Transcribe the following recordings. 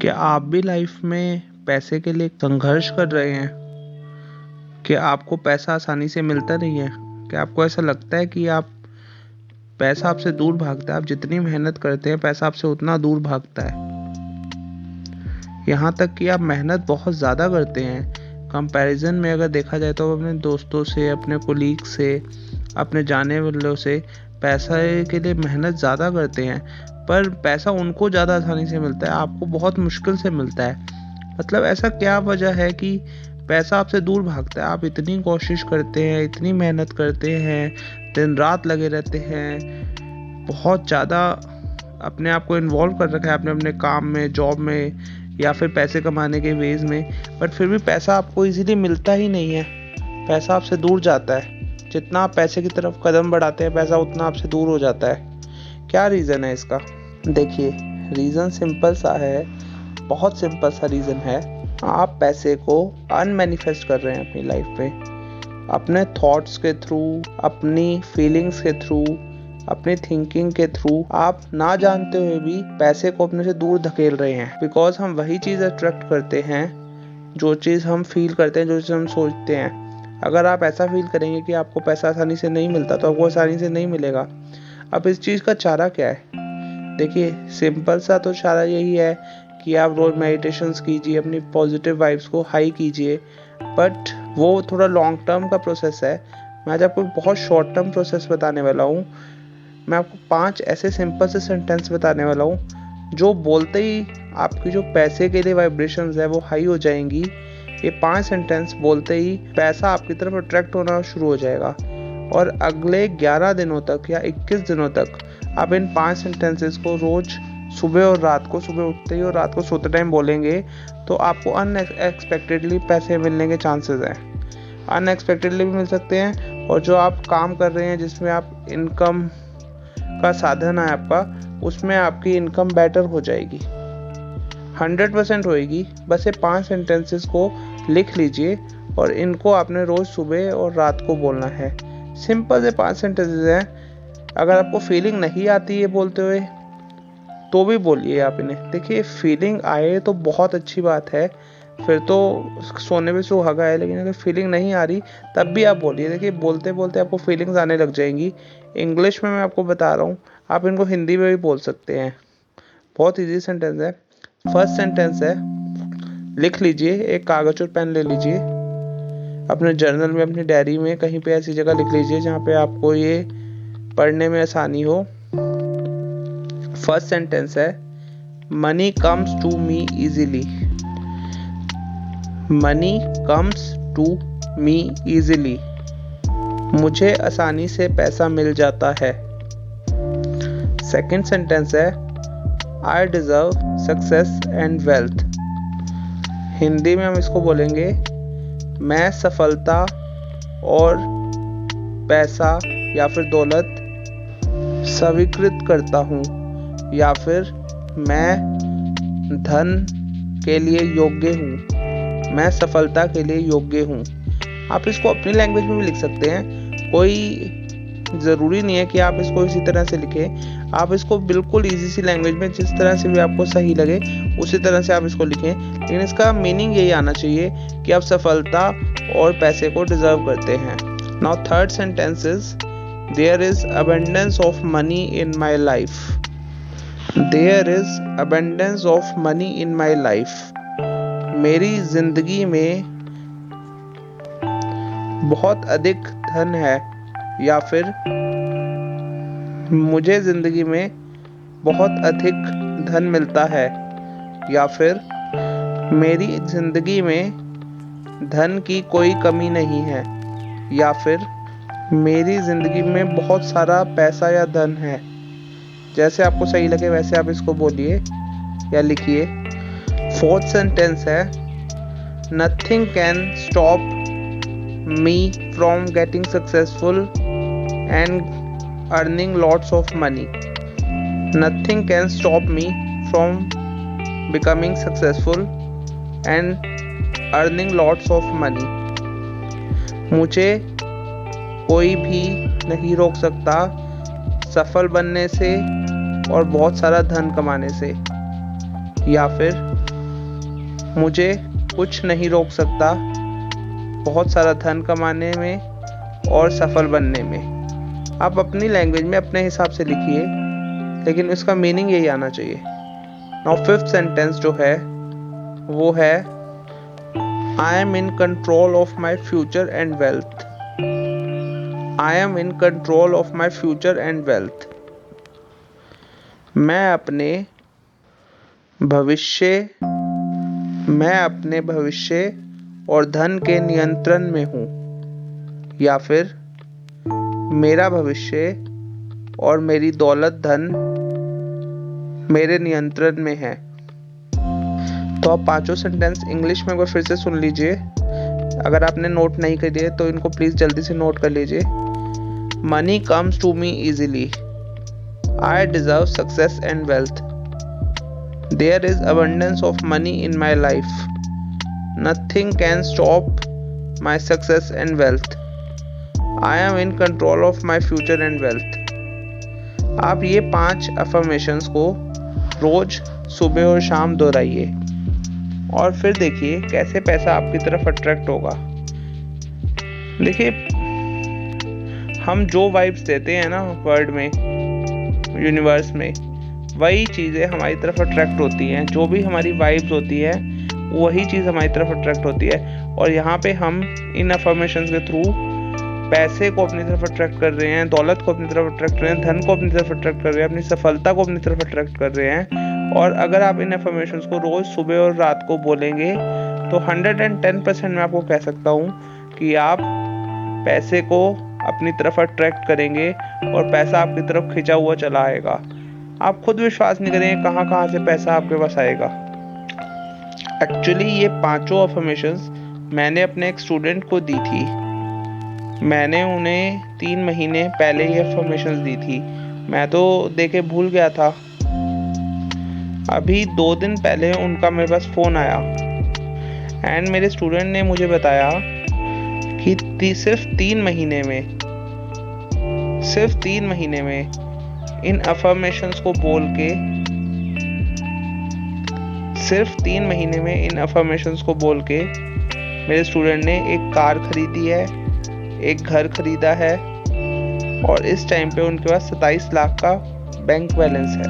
क्या आप भी लाइफ में पैसे के लिए संघर्ष कर रहे हैं? क्या आपको पैसा आसानी से मिलता नहीं है? क्या आपको ऐसा लगता है कि आप पैसा आपसे दूर भागता है? आप जितनी मेहनत करते हैं पैसा आपसे उतना दूर भागता है। यहाँ तक कि आप मेहनत बहुत ज़्यादा करते हैं। कंपैरिजन में अगर देखा जाए तो अपने दोस्तों से, अपने कोलीग से, अपने जाने वालों से पैसे के लिए मेहनत ज़्यादा करते हैं, पर पैसा उनको ज़्यादा आसानी से मिलता है, आपको बहुत मुश्किल से मिलता है। मतलब ऐसा क्या वजह है कि पैसा आपसे दूर भागता है? आप इतनी कोशिश करते हैं, इतनी मेहनत करते हैं, दिन रात लगे रहते हैं, बहुत ज़्यादा अपने आप को इन्वॉल्व कर रखा है आपने अपने काम में, जॉब में, या फिर पैसे कमाने के वेज में, बट फिर भी पैसा आपको इजीली मिलता ही नहीं है। पैसा आपसे दूर जाता है। जितना आप पैसे की तरफ कदम बढ़ाते हैं पैसा उतना आपसे दूर हो जाता है। क्या रीज़न है इसका? देखिए, रीज़न सिंपल सा है, बहुत सिंपल सा रीज़न है। आप पैसे को अनमैनिफेस्ट कर रहे हैं अपनी लाइफ में, अपने थॉट्स के थ्रू, अपनी फीलिंग्स के थ्रू, अपनी थिंकिंग के थ्रू। आप ना जानते हुए भी पैसे को अपने से दूर धकेल रहे हैं, बिकॉज हम वही चीज़ अट्रैक्ट करते हैं जो चीज़ हम फील करते हैं, जो चीज़ हम सोचते हैं। अगर आप ऐसा फील करेंगे कि आपको पैसा आसानी से नहीं मिलता तो आपको आसानी से नहीं मिलेगा। अब इस चीज़ का चारा क्या है? देखिए, सिंपल सा तो चारा यही है कि आप रोज़ मेडिटेशंस कीजिए, अपनी पॉजिटिव वाइब्स को हाई कीजिए, बट वो थोड़ा लॉन्ग टर्म का प्रोसेस है। मैं आज आपको बहुत शॉर्ट टर्म प्रोसेस बताने वाला हूँ। मैं आपको 5 ऐसे सिंपल से सेंटेंस बताने वाला हूँ जो बोलते ही आपकी जो पैसे के लिए वाइब्रेशंस है वो हाई हो जाएंगी। ये 5 सेंटेंस बोलते ही पैसा आपकी तरफ अट्रैक्ट होना शुरू हो जाएगा, और अगले 11 दिनों तक या 21 दिनों तक आप इन 5 सेंटेंसेस को रोज सुबह और रात को, सुबह उठते ही और रात को सोते टाइम बोलेंगे, तो आपको अनएक्सपेक्टेडली पैसे मिलने के चांसेस हैं। अनएक्सपेक्टेडली भी मिल सकते हैं, और जो आप काम कर रहे हैं जिसमें आप इनकम का साधन है आपका, उसमें आपकी इनकम बेटर हो जाएगी, 100% होएगी। बस ये 5 सेंटेंसेस को लिख लीजिए और इनको आपने रोज़ सुबह और रात को बोलना है। सिंपल से 5 सेंटेंसेस हैं। अगर आपको फीलिंग नहीं आती है बोलते हुए तो भी बोलिए आप इन्हें। देखिए, फीलिंग आए तो बहुत अच्छी बात है, फिर तो सोने पे सुहागा है, लेकिन अगर फीलिंग नहीं आ रही तब भी आप बोलिए। देखिए, बोलते बोलते आपको फीलिंग्स आने लग जाएंगी। इंग्लिश में मैं आपको बता रहा हूँ, आप इनको हिंदी में भी बोल सकते हैं। बहुत इजी सेंटेंस है। फर्स्ट सेंटेंस है, लिख लीजिए, एक कागज और पेन ले लीजिए, अपने जर्नल में, अपनी डायरी में, कहीं पे ऐसी जगह लिख लीजिए जहाँ पे आपको ये पढ़ने में आसानी हो। फर्स्ट सेंटेंस है, money comes to me easily. Money comes to me easily. मुझे आसानी से पैसा मिल जाता है। सेकंड सेंटेंस है, आई deserve success and wealth. Hindi में हम इसको बोलेंगे, मैं सफलता और पैसा या फिर दौलत स्वीकृत करता हूँ, या फिर मैं धन के लिए योग्य हूँ, मैं सफलता के लिए योग्य हूँ। आप इसको अपनी लैंग्वेज में भी लिख सकते हैं, कोई ज़रूरी नहीं है कि आप इसको इसी तरह से लिखें। आप इसको बिल्कुल इजी सी लैंग्वेज में, जिस तरह से भी आपको सही लगे उसी तरह से आप इसको लिखें, लेकिन इसका मीनिंग यही आना चाहिए कि आप सफलता और पैसे को डिजर्व करते हैं। Now third sentence is, there is abundance of money in my life. There is abundance of money in my life. मेरी जिंदगी में बहुत अधिक धन है, या फिर मुझे जिंदगी में बहुत अधिक धन मिलता है, या फिर मेरी जिंदगी में धन की कोई कमी नहीं है, या फिर मेरी जिंदगी में बहुत सारा पैसा या धन है। जैसे आपको सही लगे वैसे आप इसको बोलिए या लिखिए। फोर्थ सेंटेंस है, nothing can stop me from getting successful and earning lots of money. Nothing can stop me from becoming successful and earning lots of money. मुझे कोई भी नहीं रोक सकता सफल बनने से और बहुत सारा धन कमाने से, या फिर मुझे कुछ नहीं रोक सकता बहुत सारा धन कमाने में और सफल बनने में। आप अपनी लैंग्वेज में अपने हिसाब से लिखिए, लेकिन उसका मीनिंग यही आना चाहिए। नाउ फिफ्थ सेंटेंस जो है वो है I am in control of my future and wealth. I am in control of my future and wealth. मैं अपने भविष्य और धन के नियंत्रण में हूँ, या फिर मेरा भविष्य और मेरी दौलत धन मेरे नियंत्रण में है। तो आप पांचों सेंटेंस इंग्लिश में एक बार फिर से सुन लीजिए। अगर आपने नोट नहीं किए तो इनको प्लीज जल्दी से नोट कर लीजिए। Money comes to me easily. I deserve success and wealth. There is abundance of money in my life. Nothing can stop my success and wealth. I am in control of my future and wealth. आप ये 5 affirmations को रोज सुबह और शाम दोहराइए और फिर देखिए कैसे पैसा आपकी तरफ अट्रैक्ट होगा। देखिए, हम जो वाइब्स देते हैं ना वर्ल्ड में, यूनिवर्स में, वही चीज़ें हमारी तरफ अट्रैक्ट होती हैं। जो भी हमारी वाइब्स होती है वही चीज़ हमारी तरफ अट्रैक्ट होती है। और यहाँ पे हम इन अफर्मेशंस के थ्रू पैसे को अपनी तरफ अट्रैक्ट कर रहे हैं, दौलत को अपनी तरफ अट्रैक्ट कर रहे हैं, धन को अपनी तरफ अट्रैक्ट कर रहे हैं, अपनी सफलता को अपनी तरफ अट्रैक्ट कर रहे हैं। और अगर आप इन अफर्मेशंस को रोज़ सुबह और रात को बोलेंगे तो 110% मैं आपको कह सकता हूँ कि आप पैसे को अपनी तरफ अट्रैक्ट करेंगे और पैसा आपकी तरफ खिंचा हुआ चला आएगा। आप खुद विश्वास नहीं करेंगे कहाँ से पैसा आपके पास आएगा। एक्चुअली ये 5 अफर्मेशंस मैंने अपने एक स्टूडेंट को दी थी। मैंने उन्हें 3 महीने पहले ये अफर्मेशंस दी थी। मैं तो देके भूल गया था। अभी 2 दिन पहले उनका मेरे पास फ़ोन आया एंड मेरे स्टूडेंट ने मुझे बताया कि सिर्फ 3 महीने में इन अफर्मेशंस को बोल के मेरे स्टूडेंट ने एक कार खरीदी है, एक घर खरीदा है और इस टाइम पे उनके पास 27 लाख का बैंक बैलेंस है।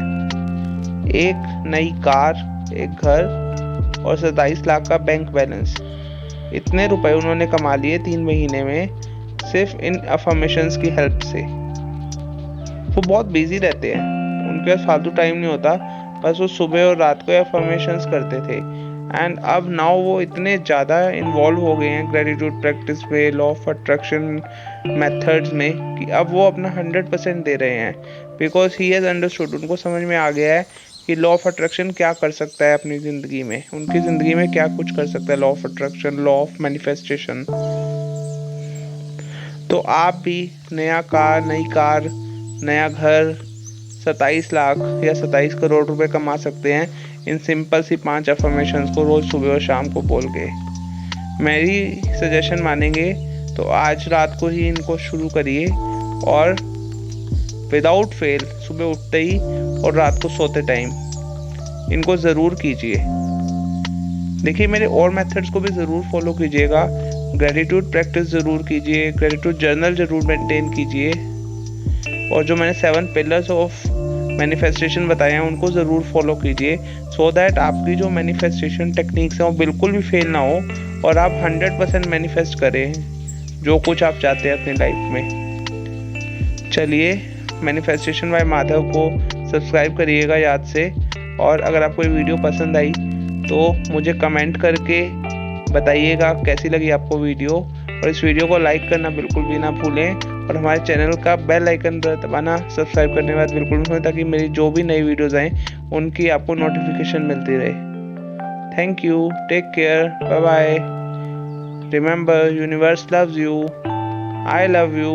एक नई कार, एक घर और 27 लाख का बैंक बैलेंस। इतने रुपए उन्होंने कमा लिए 3 महीने में सिर्फ इन अफर्मेशंस की हेल्प से। वो बहुत बिजी रहते हैं, उनके पास फालतू टाइम नहीं होता, बस वो सुबह और रात को अफर्मेशंस करते थे। एंड अब नाउ वो इतने ज़्यादा इन्वॉल्व हो गए हैं ग्रेटिट्यूड प्रैक्टिस में, लॉ ऑफ अट्रैक्शन मेथड्स में, कि अब वो अपना 100% दे रहे हैं। बिकॉज ही हैज़ अंडरस्टूड, उनको समझ में आ गया है कि लॉ ऑफ अट्रैक्शन क्या कर सकता है अपनी ज़िंदगी में, उनकी ज़िंदगी में क्या कुछ कर सकता है law of attraction, law of manifestation. तो आप भी नई कार, नया घर, 27 लाख या 27 करोड़ रुपए कमा सकते हैं इन सिंपल सी 5 अफर्मेशंस को रोज़ सुबह और शाम को बोल के। मेरी सजेशन मानेंगे तो आज रात को ही इनको शुरू करिए और विदाउट फेल सुबह उठते ही और रात को सोते टाइम इनको ज़रूर कीजिए। देखिए, मेरे और मेथड्स को भी ज़रूर फॉलो कीजिएगा। ग्रेटिट्यूड प्रैक्टिस ज़रूर कीजिए, ग्रेटिट्यूड जर्नल ज़रूर मेंटेन कीजिए, और जो मैंने 7 पिलर्स ऑफ मैनिफेस्टेशन बताए हैं उनको ज़रूर फॉलो कीजिए, सो दैट आपकी जो मैनिफेस्टेशन टेक्निक्स हैं वो बिल्कुल भी फेल ना हो और आप 100% मैनिफेस्ट करें जो कुछ आप चाहते हैं अपनी लाइफ में। चलिए, मैनिफेस्टेशन बाय माधव को सब्सक्राइब करिएगा याद से। और अगर आपको ये वीडियो पसंद आई तो मुझे कमेंट करके बताइएगा कैसी लगी आपको वीडियो, और इस वीडियो को लाइक करना बिल्कुल भी ना भूलें, और हमारे चैनल का बेल आइकन दबाना सब्सक्राइब करने के बाद बिल्कुल भी भूलें, ताकि मेरी जो भी नई वीडियोज़ आएँ उनकी आपको नोटिफिकेशन मिलती रहे। Thank you, take care, bye bye. Remember, universe loves you, I love you.